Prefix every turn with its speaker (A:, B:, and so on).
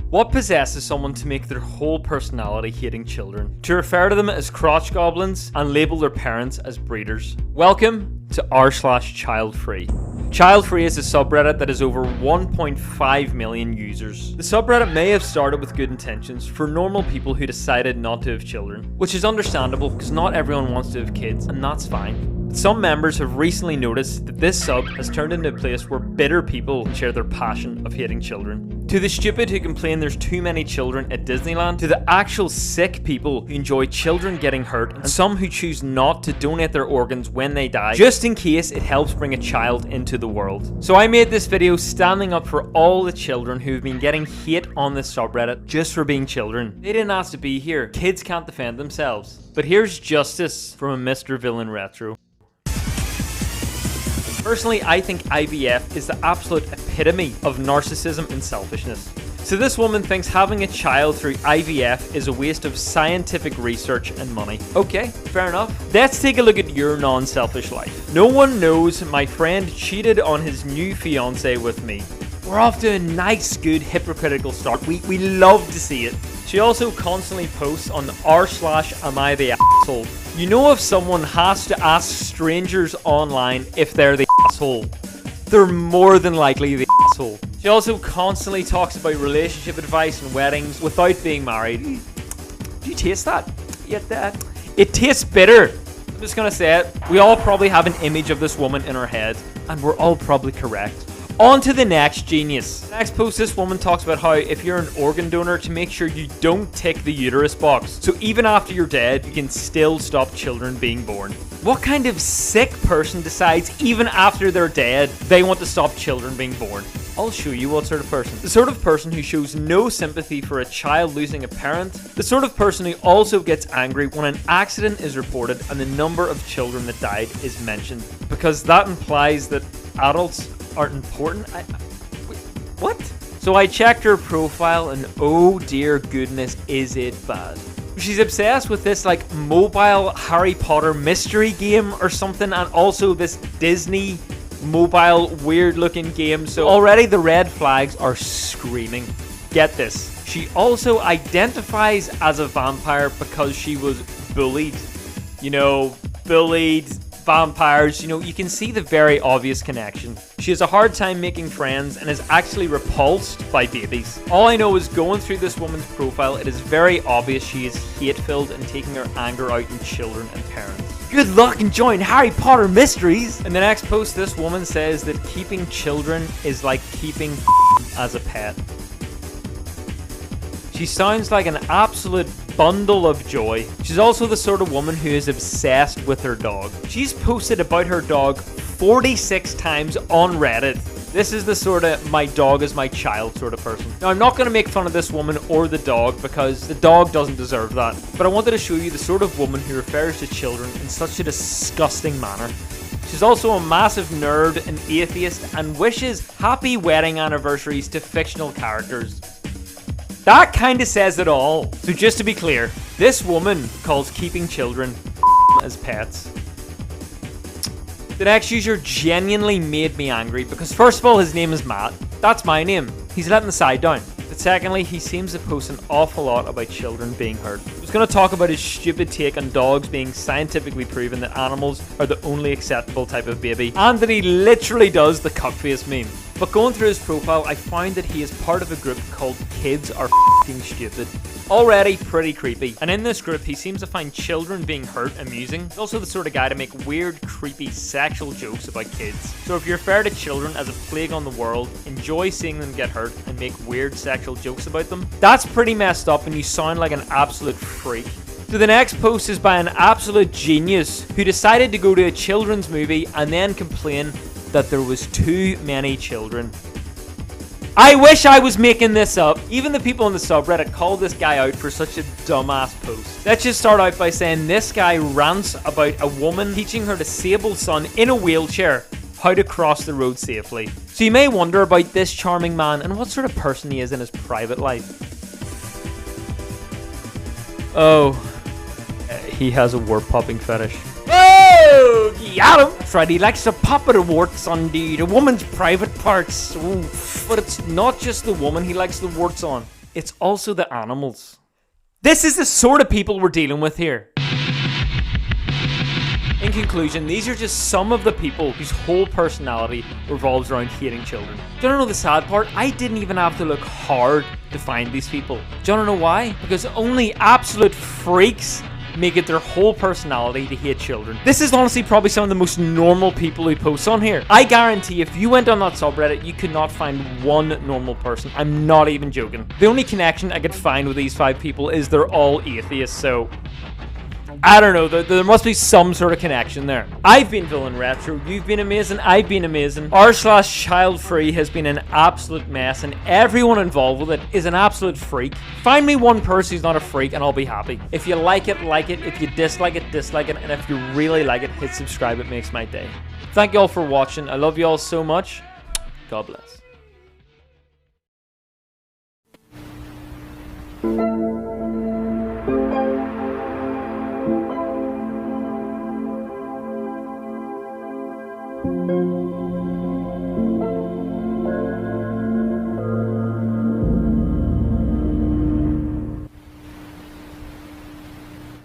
A: What possesses someone to make their whole personality hating children? To refer to them as crotch goblins and label their parents as breeders? Welcome to r/Childfree. Childfree is a subreddit that has over 1.5 million users. The subreddit may have started with good intentions for normal people who decided not to have children, which is understandable because not everyone wants to have kids, and that's fine. Some members have recently noticed that this sub has turned into a place where bitter people share their passion of hating children. To the stupid who complain there's too many children at Disneyland, to the actual sick people who enjoy children getting hurt, and some who choose not to donate their organs when they die, just in case it helps bring a child into the world. So I made this video standing up for all the children who have been getting hate on this subreddit just for being children. They didn't ask to be here. Kids can't defend themselves. But here's justice from a Mr. VillainRetro. Personally, I think IVF is the absolute epitome of narcissism and selfishness. So this woman thinks having a child through IVF is a waste of scientific research and money. Okay, fair enough. Let's take a look at your non-selfish life. No one knows my friend cheated on his new fiance with me. We're off to a nice, good, hypocritical start. We love to see it. She also constantly posts on r/am I the asshole. You know, if someone has to ask strangers online if they're the asshole, they're more than likely the asshole. She also constantly talks about relationship advice and weddings without being married. Do you taste that? It tastes bitter. I'm just gonna say it. We all probably have an image of this woman in our head, and we're all probably correct. On to the next genius. The next post, this woman talks about how if you're an organ donor, to make sure you don't tick the uterus box. So even after you're dead, you can still stop children being born. What kind of sick person decides even after they're dead, they want to stop children being born? I'll show you what sort of person. The sort of person who shows no sympathy for a child losing a parent. The sort of person who also gets angry when an accident is reported and the number of children that died is mentioned. Because that implies that adults aren't important. Wait, what? So I checked her profile and oh dear goodness, is it bad. She's obsessed with this like mobile Harry Potter mystery game or something, and also this Disney mobile weird looking game. So already the red flags are screaming. Get this. She also identifies as a vampire because she was bullied. You know, bullied. Vampires, you know, you can see the very obvious connection. She has a hard time making friends and is actually repulsed by babies. All I know is going through this woman's profile, it is very obvious she is hate-filled and taking her anger out on children and parents. Good luck enjoying Harry Potter mysteries! In the next post, this woman says that keeping children is like keeping as a pet. She sounds like an absolute bundle of joy. She's also the sort of woman who is obsessed with her dog. She's posted about her dog 46 times on Reddit. This is the sort of my dog is my child sort of person. Now, I'm not going to make fun of this woman or the dog because the dog doesn't deserve that. But I wanted to show you the sort of woman who refers to children in such a disgusting manner. She's also a massive nerd and atheist and wishes happy wedding anniversaries to fictional characters. That kind of says it all. So just to be clear, this woman calls keeping children as pets. The next user genuinely made me angry because first of all, his name is Matt. That's my name. He's letting the side down. But secondly, he seems to post an awful lot about children being hurt. I was going to talk about his stupid take on dogs being scientifically proven that animals are the only acceptable type of baby, and that he literally does the cuckface meme. But going through his profile, I found that he is part of a group called Kids Are F***ing Stupid. Already pretty creepy. And in this group, he seems to find children being hurt amusing. He's also the sort of guy to make weird, creepy, sexual jokes about kids. So if you're fair to children as a plague on the world, enjoy seeing them get hurt and make weird sexual jokes about them, that's pretty messed up and you sound like an absolute freak. So the next post is by an absolute genius who decided to go to a children's movie and then complain that there was too many children. I wish I was making this up. Even the people in the subreddit called this guy out for such a dumbass post. Let's just start out by saying this guy rants about a woman teaching her disabled son in a wheelchair how to cross the road safely. So you may wonder about this charming man and what sort of person he is in his private life. Oh, he has a wart popping fetish. Oh, got him! That's right, he likes to pop the warts on the woman's private parts. Ooh. But it's not just the woman he likes the warts on. it's also the animals. This is the sort of people we're dealing with here. In conclusion, these are just some of the people whose whole personality revolves around hating children. Do you want to know the sad part? I didn't even have to look hard to find these people. Do you want to know why? Because only absolute freaks make it their whole personality to hate children. This is honestly probably some of the most normal people who post on here. I guarantee if you went on that subreddit, you could not find one normal person. I'm not even joking. The only connection I could find with these 5 people is they're all atheists, so I don't know, there must be some sort of connection there. I've been VillainRetro, you've been amazing, I've been amazing. r/Childfree has been an absolute mess, and everyone involved with it is an absolute freak. Find me one person who's not a freak and I'll be happy. If you like it, like it. If you dislike it, dislike it. And if you really like it, hit subscribe, it makes my day. Thank you all for watching, I love you all so much. God bless. Thank you.